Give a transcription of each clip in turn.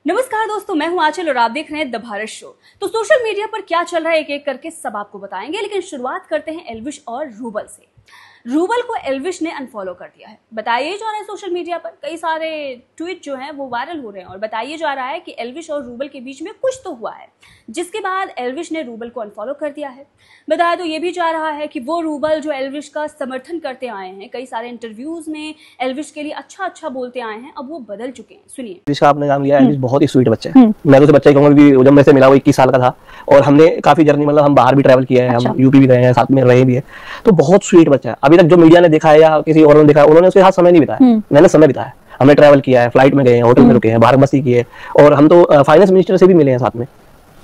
नमस्कार दोस्तों, मैं हूं आंचल और आप देख रहे हैं द भारत शो। तो सोशल मीडिया पर क्या चल रहा है एक एक करके सब आपको बताएंगे, लेकिन शुरुआत करते हैं एल्विश और रूबल से। रूबल को एल्विश ने अनफॉलो कर दिया है। बताइए जा रहा है सोशल मीडिया पर कई सारे ट्वीट जो हैं वो वायरल हो रहे हैं और बताइए जा रहा है कि एल्विश और रूबल के बीच में कुछ तो हुआ है, जिसके बाद एल्विश ने रूबल को अनफॉलो कर दिया है। बताया तो ये भी जा रहा है कि वो रूबल जो एल्विश का समर्थन करते आए हैं, कई सारे इंटरव्यूज में एल्विश के लिए अच्छा बोलते आए हैं, अब वो बदल चुके हैं। सुनिए। एल्विश का आपने नाम लिया, एल्विश बहुत ही स्वीट बच्चा है। मैं तो उसे बच्चा ही कहूंगा कि जब मैं से मिला वो 21 साल का था और हमने काफी जर्नी, मतलब हम बाहर भी ट्रैवल किया है, हम यूपी भी गए हैं, साथ में रहे भी है, तो बहुत स्वीट बच्चा है। अभी तक जो मीडिया ने दिखाया या किसी और ने दिखाया, उन्होंने उसके साथ समय नहीं बिताया, मैंने समय बिताया। हमने ट्रैवल किया है, फ्लाइट में गए हैं, होटल में रुके हैं, बाहर मस्ती की है, और हम तो फाइनेंस मिनिस्टर से भी मिले हैं साथ में,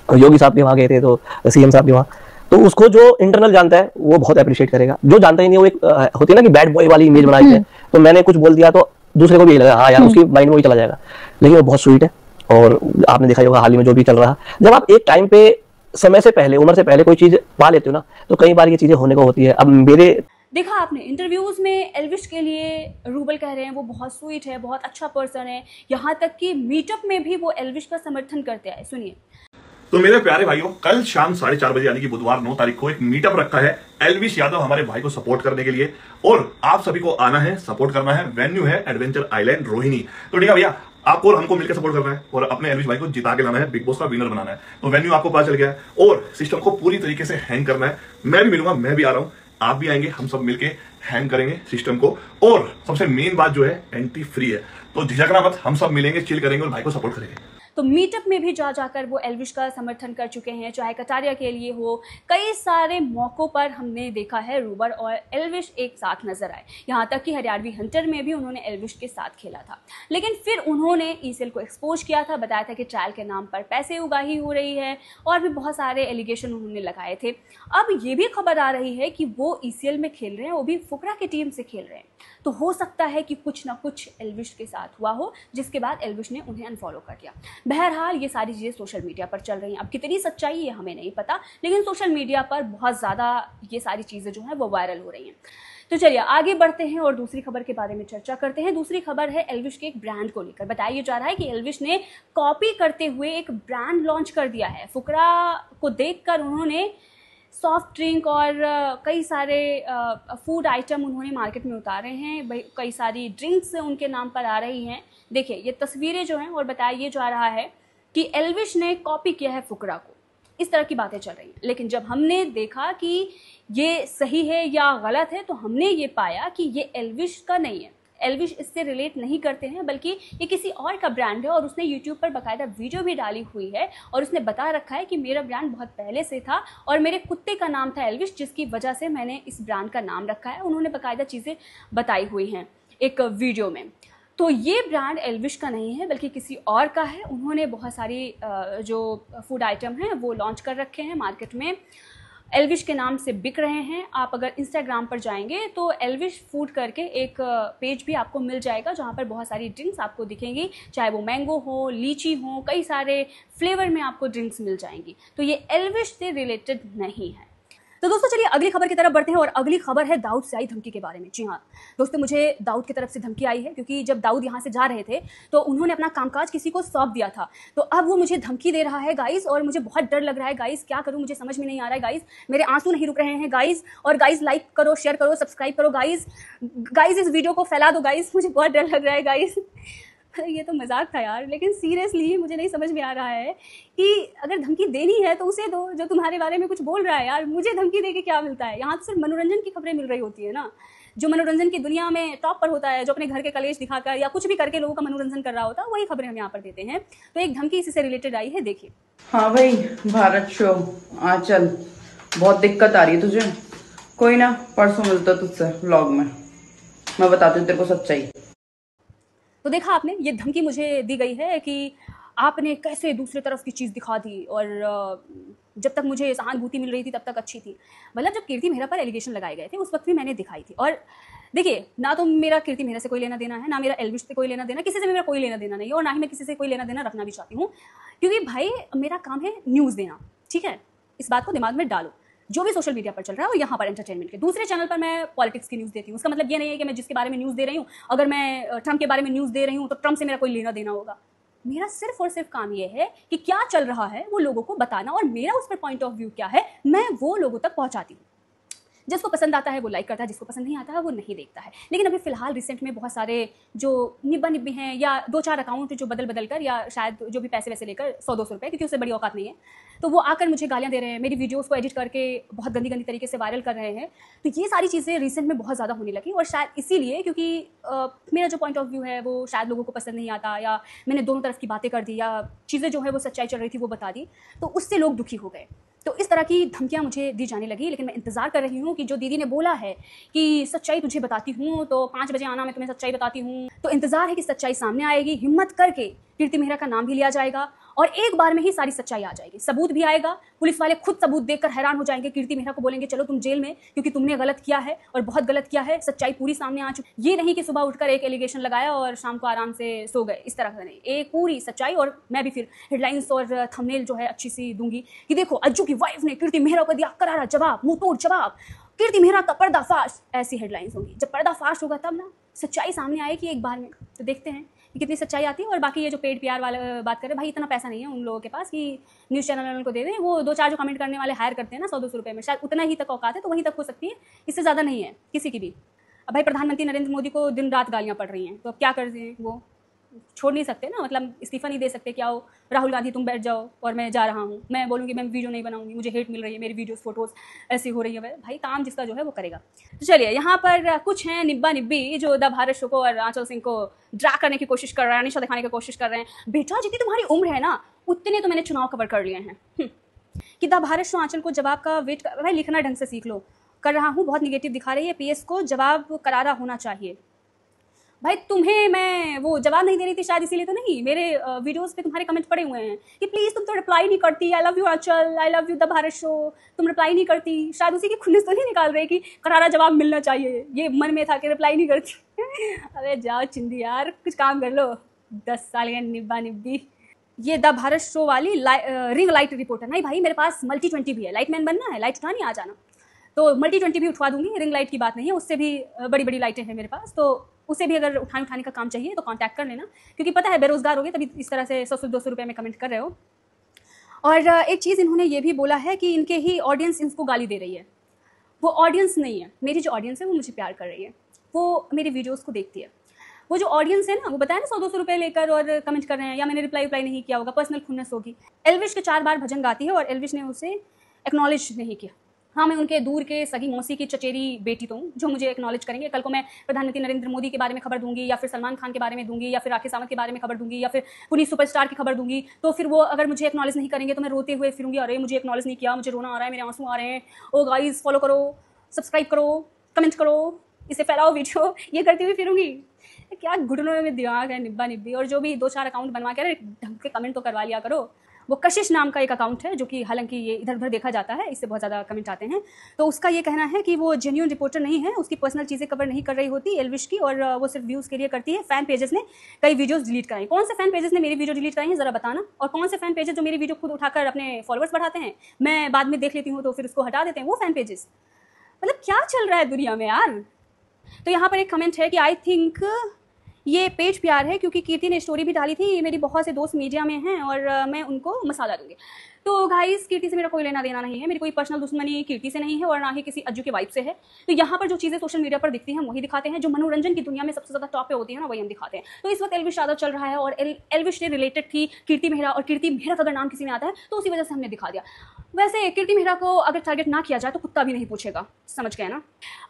योगी साहब के वहाँ गए थे, तो सीएम साहब के वहाँ। तो उसको जो इंटरनल जानता है वो बहुत अप्रिशिएट करेगा, जो जानता ही नहीं वो एक होती है ना कि बैड बॉय वाली इमेज बनाई है। तो मैंने कुछ बोल दिया तो दूसरे को भी लगा हाँ यार उसकी माइंड में वही चला जाएगा, लेकिन वो बहुत स्वीट है। और आपने देखा होगा हाल ही में जो भी चल रहा, जब आप एक टाइम पे समय से पहले, उम्र से पहले कोई चीज पा लेते हो ना, तो कई बार ये चीजें होने को होती है। अब मेरे देखा आपने इंटरव्यूज में एल्विश के लिए रूबल कह रहे हैं वो बहुत स्वीट है, बहुत अच्छा पर्सन है, यहाँ तक कि मीटअप में भी वो एल्विश का समर्थन करते हैं। सुनिए। तो मेरे प्यारे भाइयों, कल शाम 4:30 बजे यानी कि बुधवार 9 तारीख को एक मीटअप रखा है एल्विश यादव हमारे भाई को सपोर्ट करने के लिए, और आप सभी को आना है, सपोर्ट करना है। वेन्यू है एडवेंचर आइलैंड रोहिणी। तो ठीक है भैया, आपको और हमको मिलकर सपोर्ट करना है और अपने एल्विश भाई को जिता के लाना है, बिग बॉस का विनर बनाना है। तो वेन्यू आपको पता चल गया है और सिस्टम को पूरी तरीके से हैंग करना है। मैं भी मिलूंगा, मैं भी आ रहा हूं, आप भी आएंगे, हम सब मिलके हैंग करेंगे सिस्टम को। और सबसे मेन बात जो है, एंट्री फ्री है, तो झिझकना मत, हम सब मिलेंगे, चिल करेंगे और भाई को सपोर्ट करेंगे। तो मीटअप में भी जाकर वो एल्विश का समर्थन कर चुके हैं, चाहे कटारिया के लिए हो। कई सारे मौकों पर हमने देखा है रूबल और एल्विश एक साथ नजर आए, यहाँ तक कि हरियाणवी हंटर में भी उन्होंने एल्विश के साथ खेला था। लेकिन फिर उन्होंने ईसीएल को एक्सपोज किया था, बताया था कि ट्रायल के नाम पर पैसे उगाही हो रही है और भी बहुत सारे एलिगेशन उन्होंने लगाए थे। अब ये भी खबर आ रही है कि वो ईसीएल में खेल रहे हैं, वो भी फुकरा की टीम से खेल रहे हैं। तो हो सकता है कि कुछ ना कुछ एल्विश के साथ हुआ हो, जिसके बाद एल्विश ने उन्हें अनफॉलो कर दिया। बहरहाल ये सारी चीज़ें सोशल मीडिया पर चल रही हैं। अब कितनी सच्चाई है हमें नहीं पता, लेकिन सोशल मीडिया पर बहुत ज़्यादा ये सारी चीज़ें जो हैं वो वायरल हो रही हैं। तो चलिए आगे बढ़ते हैं और दूसरी खबर के बारे में चर्चा करते हैं। दूसरी खबर है एल्विश के एक ब्रांड को लेकर। बताया जा रहा है कि एल्विश ने कॉपी करते हुए एक ब्रांड लॉन्च कर दिया है। फुकरा को देखकर उन्होंने सॉफ्ट ड्रिंक और कई सारे फूड आइटम उन्होंने मार्केट में उतारे हैं। कई सारी ड्रिंक्स उनके नाम पर आ रही हैं। देखिए ये तस्वीरें जो हैं, और बताया ये जा रहा है कि एल्विश ने कॉपी किया है फुकरा को, इस तरह की बातें चल रही हैं। लेकिन जब हमने देखा कि ये सही है या गलत है, तो हमने ये पाया कि ये एल्विश का नहीं है। एल्विश इससे रिलेट नहीं करते हैं, बल्कि ये किसी और का ब्रांड है और उसने यूट्यूब पर बाकायदा वीडियो भी डाली हुई है और उसने बता रखा है कि मेरा ब्रांड बहुत पहले से था और मेरे कुत्ते का नाम था एल्विश, जिसकी वजह से मैंने इस ब्रांड का नाम रखा है। उन्होंने बाकायदा चीज़ें बताई हुई हैं एक वीडियो में। तो ये ब्रांड एल्विश का नहीं है बल्कि किसी और का है। उन्होंने बहुत सारी जो फूड आइटम हैं वो लॉन्च कर रखे हैं, मार्केट में एल्विश के नाम से बिक रहे हैं। आप अगर इंस्टाग्राम पर जाएंगे तो एल्विश फूड करके एक पेज भी आपको मिल जाएगा, जहाँ पर बहुत सारी ड्रिंक्स आपको दिखेंगी, चाहे वो मैंगो हो, लीची हो, कई सारे फ्लेवर में आपको ड्रिंक्स मिल जाएंगी। तो ये एल्विश से रिलेटेड नहीं है। तो दोस्तों चलिए अगली खबर की तरफ बढ़ते हैं और अगली खबर है दाऊद से आई धमकी के बारे में। जी हाँ दोस्तों, मुझे दाऊद की तरफ से धमकी आई है, क्योंकि जब दाऊद यहाँ से जा रहे थे तो उन्होंने अपना कामकाज किसी को सौंप दिया था। तो अब वो मुझे धमकी दे रहा है गाइस, और मुझे बहुत डर लग रहा है गाइस। क्या करूँ मुझे समझ में नहीं आ रहा है गाइस, मेरे आंसू नहीं रुक रहे हैं गाइस। और गाइस लाइक करो, शेयर करो, सब्सक्राइब करो गाइस। गाइस इस वीडियो को फैला दो गाइस, मुझे बहुत डर लग रहा है गाइस। ये तो मजाक था यार, लेकिन सीरियसली मुझे नहीं समझ में आ रहा है कि अगर धमकी देनी है तो उसे दो जो तुम्हारे बारे में कुछ बोल रहा है। यार मुझे धमकी दे के क्या मिलता है? यहाँ तो सिर्फ मनोरंजन की खबरें मिल रही होती है ना, जो मनोरंजन की दुनिया में टॉप पर होता है, जो अपने घर के कलेश दिखाकर या कुछ भी करके लोगों का मनोरंजन कर रहा होता है, वही खबरें हम यहाँ पर देते हैं। तो एक धमकी इसी से रिलेटेड आई है, देखिए। हाँ भाई, भारत शो आंचल, बहुत दिक्कत आ रही है तुझे? कोई ना, परसों मिलता तुझसे व्लॉग में, मैं बताती हूँ तेरे को सच्चाई। तो देखा आपने, ये धमकी मुझे दी गई है कि आपने कैसे दूसरे तरफ की चीज़ दिखा दी, और जब तक मुझे सहानुभूति मिल रही थी तब तक अच्छी थी। मतलब जब कीर्ति मेहरा पर एलिगेशन लगाए गए थे उस वक्त भी मैंने दिखाई थी। और देखिए, ना तो मेरा कीर्ति मेहरा से कोई लेना देना है, ना मेरा एल्विश से कोई लेना देना, किसी से मेरा कोई लेना देना नहीं है, और ना ही मैं किसी से कोई लेना देना रखना भी चाहती हूँ, क्योंकि भाई मेरा काम है न्यूज़ देना, ठीक है? इस बात को दिमाग में डालो। जो भी सोशल मीडिया पर चल रहा है और यहाँ पर एंटरटेनमेंट के दूसरे चैनल पर मैं पॉलिटिक्स की न्यूज़ देती हूँ। उसका मतलब ये नहीं है कि मैं जिसके बारे में न्यूज़ दे रही हूँ, अगर मैं ट्रम्प के बारे में न्यूज़ दे रही हूँ तो ट्रम्प से मेरा कोई लेना देना होगा। मेरा सिर्फ और सिर्फ काम ये है कि क्या चल रहा है वो लोगों को बताना, और मेरा उस पर पॉइंट ऑफ व्यू क्या है मैं वो लोगों तक पहुंचाती हूँ। जिसको पसंद आता है वो लाइक करता है, जिसको पसंद नहीं आता है वो नहीं देखता है। लेकिन अभी फ़िलहाल रिसेंट में बहुत सारे जो निब्बा निब्बी हैं या 2-4 अकाउंट जो बदल कर या शायद जो भी पैसे वैसे लेकर 100-200 रुपये, क्योंकि उससे बड़ी औकात नहीं है, तो वो आकर मुझे गालियाँ दे रहे हैं, मेरी वीडियोज़ को एडिट करके बहुत गंदी गंदी तरीके से वायरल कर रहे हैं। तो ये सारी चीज़ें रिसेंट में बहुत ज़्यादा होने लगी, और शायद इसीलिए क्योंकि मेरा जो पॉइंट ऑफ व्यू है वो शायद लोगों को पसंद नहीं आता, या मैंने दोनों तरफ की बातें कर दी, या चीज़ें जो है वो सच्चाई चल रही थी वो बता दी, तो उससे लोग दुखी हो गए। तो इस तरह की धमकियाँ मुझे दी जाने लगी। लेकिन मैं इंतज़ार कर रही हूँ कि जो दीदी ने बोला है कि सच्चाई तुझे बताती हूँ, तो 5 बजे आना, मैं तुम्हें सच्चाई बताती हूँ, तो इंतज़ार है कि सच्चाई सामने आएगी, हिम्मत करके कीर्ति मेहरा का नाम भी लिया जाएगा और एक बार में ही सारी सच्चाई आ जाएगी, सबूत भी आएगा। पुलिस वाले खुद सबूत देखकर हैरान हो जाएंगे, कीर्ति मेहरा को बोलेंगे चलो तुम जेल में क्योंकि तुमने गलत किया है और बहुत गलत किया है, सच्चाई पूरी सामने आ चुकी। ये नहीं कि सुबह उठकर एक एलिगेशन लगाया और शाम को आराम से सो गए, इस तरह का नहीं, एक पूरी सच्चाई। और मैं भी फिर हेडलाइंस और थंबनेल जो है अच्छी सी दूंगी कि देखो अज्जू की वाइफ ने कीर्ति मेहरा को दिया करारा जवाब, मुंह तोड़ जवाब, कीर्ति मेहरा का पर्दाफाश, ऐसी हेडलाइंस होंगी। जब पर्दाफाश होगा तब ना सच्चाई सामने आएगी एक बार में। तो देखते हैं कि कितनी सच्चाई आती है। और बाकी ये जो पेड पीआर वाला बात करें, भाई इतना पैसा नहीं है उन लोगों के पास कि न्यूज़ चैनल को दे दें। वो 2-4 जो कमेंट करने वाले हायर करते हैं ना 100-200 रुपये में, शायद उतना ही तक औकात है, तो वहीं तक हो सकती है, इससे ज़्यादा नहीं है किसी की भी। अब भाई प्रधानमंत्री नरेंद्र मोदी को दिन रात गालियाँ पड़ रही हैं, तो अब क्या कर दें, वो छोड़ नहीं सकते ना, मतलब इस्तीफा नहीं दे सकते कि आओ राहुल गांधी तुम बैठ जाओ और मैं जा रहा हूँ, मैं बोलूँगी मैं वीडियो नहीं बनाऊँगी, मुझे हेट मिल रही है, मेरी वीडियोस फोटोज़ ऐसी हो रही है। भाई काम जिसका जो है वो करेगा। तो चलिए यहाँ पर कुछ हैं निब्बा निब्बी जो द भारत शो को और आंचल सिंह को ड्रा करने की कोशिश कर रहे हैं, निशा दिखाने की कोशिश कर रहे हैं। बेटा जितनी तुम्हारी उम्र है ना उतने तो मैंने चुनाव कवर कर लिए हैं कि द भारत शो आंचल को जवाब का वेट कर। भाई लिखना ढंग से सीख लो। कर रहा हूँ, बहुत निगेटिव दिखा रही है, PS को जवाब करारा होना चाहिए। भाई तुम्हें मैं वो जवाब नहीं दे रही थी शायद इसीलिए तो नहीं, मेरे वीडियोस पे तुम्हारे कमेंट पड़े हुए हैं कि प्लीज़ तुम तो रिप्लाई नहीं करती, I love you Aanchal, I love you the Bharat show, तुम रिप्लाई नहीं करती। शायद उसी की खुन्नस तो नहीं निकाल रहे कि करारा जवाब मिलना चाहिए, ये मन में था कि रिप्लाई नहीं करती। अरे जाओ चिंदी यार, कुछ काम कर लो, 10 साल के निब्बा निब्बी। ये द भारत शो वाली रिंग लाइट रिपोर्टर नहीं भाई, मेरे पास मल्टी 20 भी है, लाइटमैन बनना है, लाइट उठानी आ जाना, तो मल्टी 20 भी उठवा दूंगी। रिंग लाइट की बात नहीं है, उससे भी बड़ी बड़ी लाइटें हैं मेरे पास, तो उसे भी अगर उठाने का काम चाहिए तो कांटेक्ट कर लेना, क्योंकि पता है बेरोजगार हो गए तभी इस तरह से 100-200 रुपये में कमेंट कर रहे हो। और एक चीज़ इन्होंने ये भी बोला है कि इनके ही ऑडियंस इनको गाली दे रही है। वो ऑडियंस नहीं है, मेरी जो ऑडियंस है वो मुझे प्यार कर रही है, वो मेरे वीडियोज़ को देखती है। वो जो ऑडियंस है ना, वो बताया ना 100-200 रुपये लेकर और कमेंट कर रहे हैं, या मैंने रिप्लाई नहीं किया होगा, पर्सनल खुन्नस होगी। एल्विश के 4 बार भजन गाती है और एल्विश ने उसे एक्नॉलेज नहीं किया। हाँ, मैं उनके दूर के सगी मौसी की चचेरी बेटी तो हूँ जो मुझे एक्नॉलेज करेंगे। कल को मैं प्रधानमंत्री नरेंद्र मोदी के बारे में खबर दूंगी, या फिर सलमान खान के बारे में दूंगी, या फिर राकेश सावंत के बारे में खबर दूंगी, या फिर पुनीत सुपरस्टार की खबर दूंगी, तो फिर वो अगर मुझे एक्नॉलेज नहीं करेंगे तो मैं रोते हुए फिरूंगी, अरे मुझे एक्नॉलेज नहीं किया, मुझे रोना आ रहा है, मेरे आंसू आ रहे हैं। ओ गाइस फॉलो करो, सब्सक्राइब करो, कमेंट करो, इसे फैलाओ वीडियो, ये करती हुई फिरूंगी। क्या घुटनों में दिमाग है निब्बा निब्बी। और जो भी 2-4 अकाउंट बनवा के ढंग के कमेंट तो करवा लिया करो। वो कशिश नाम का एक अकाउंट है जो कि हालांकि ये इधर उधर देखा जाता है, इससे बहुत ज़्यादा कमेंट आते हैं, तो उसका ये कहना है कि वो जेन्युइन रिपोर्टर नहीं है, उसकी पर्सनल चीज़ें कवर नहीं कर रही होती एल्विश की, और वो सिर्फ व्यूज़ के लिए करती है। फैन पेजेस ने कई वीडियोस डिलीट कराई। कौन से फैन पेजेस ने मेरी वीडियो डिलीट कराई है ज़रा बताना, और कौन से फैन पेजेस जो मेरी वीडियो खुद उठाकर अपने फॉलोअर्स बढ़ाते हैं, मैं बाद में देख लेती हूँ तो फिर उसको हटा देते हैं वो फैन पेजेस। मतलब क्या चल रहा है दुनिया में यार। तो यहाँ पर एक कमेंट है कि आई थिंक ये पेज प्यार है, क्योंकि कीर्ति ने स्टोरी भी डाली थी, मेरी बहुत से दोस्त मीडिया में हैं और मैं उनको मसाला दूंगी। तो गाइस कीर्ति से मेरा कोई लेना देना नहीं है, मेरी कोई पर्सनल दुश्मनी कीर्ति से नहीं है और ना ही किसी अज्जू के वाइफ से है। तो यहाँ पर जो चीज़ें सोशल मीडिया पर दिखती हैं वही दिखाते हैं, जो मनोरंजन की दुनिया में सबसे ज़्यादा टॉप पे होती है ना वही हम दिखाते हैं। तो इस वक्त एल्विश यादव चल रहा है और एल्विश से रिलेटेड थी कीर्ति मेहरा, और कीर्ति मेहरा का अगर नाम किसी में आता है तो उसी वजह से हमने दिखा दिया। वैसे कीर्ति मेहरा को अगर टारगेट ना किया जाए तो कुत्ता भी नहीं पूछेगा, समझ गए ना।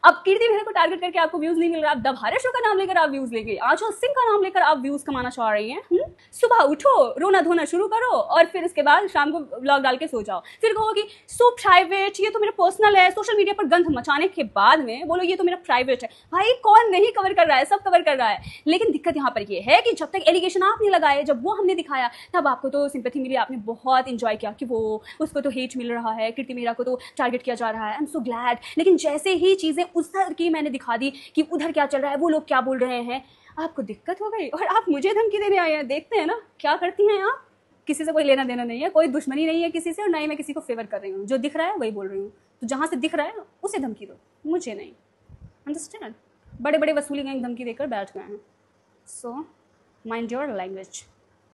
अब कीर्ति मेहरा को टारगेट करके आपको व्यूज नहीं मिल रहा, आप द भारत शो का नाम लेकर आप व्यूज लेंगे, आंचल सिंह का नाम लेकर आप व्यूज कमाना चाह रही हैं। सुबह उठो, रोना धोना शुरू करो और फिर उसके बाद शाम को व्लॉग डाल के सो जाओ, फिर कहो कि सो प्राइवेट, ये तो मेरा पर्सनल है। सोशल मीडिया पर गंद मचाने के बाद में बोलो ये तो मेरा प्राइवेट है। भाई कौन नहीं कवर कर रहा है, सब कवर कर रहा है। लेकिन दिक्कत यहाँ पर ये है कि जब तक एलिगेशन आपने लगाए, जब वो हमने दिखाया, तब आपको तो सिंपैथी मिली, आपने बहुत इंजॉय किया कि वो उसको तो हेट मिल रहा है, कीर्ति मेहरा को तो टारगेट किया जा रहा है, आई एम सो ग्लैड। लेकिन जैसे ही चीजें उधर की मैंने दिखा दी कि उधर क्या चल रहा है, वो लोग क्या बोल रहे हैं, आपको दिक्कत हो गई और आप मुझे धमकी देने आए हैं। देखते हैं ना क्या करती हैं आप। किसी से कोई लेना देना नहीं है, कोई दुश्मनी नहीं है किसी से, और ना ही मैं किसी को फेवर कर रही हूँ। जो दिख रहा है वही बोल रही हूँ, तो जहाँ से दिख रहा है उसे धमकी दो, मुझे नहीं। अंडरस्टैंड। बड़े बड़े वसूली गैंग धमकी देकर बैठ गए हैं। So mind your language.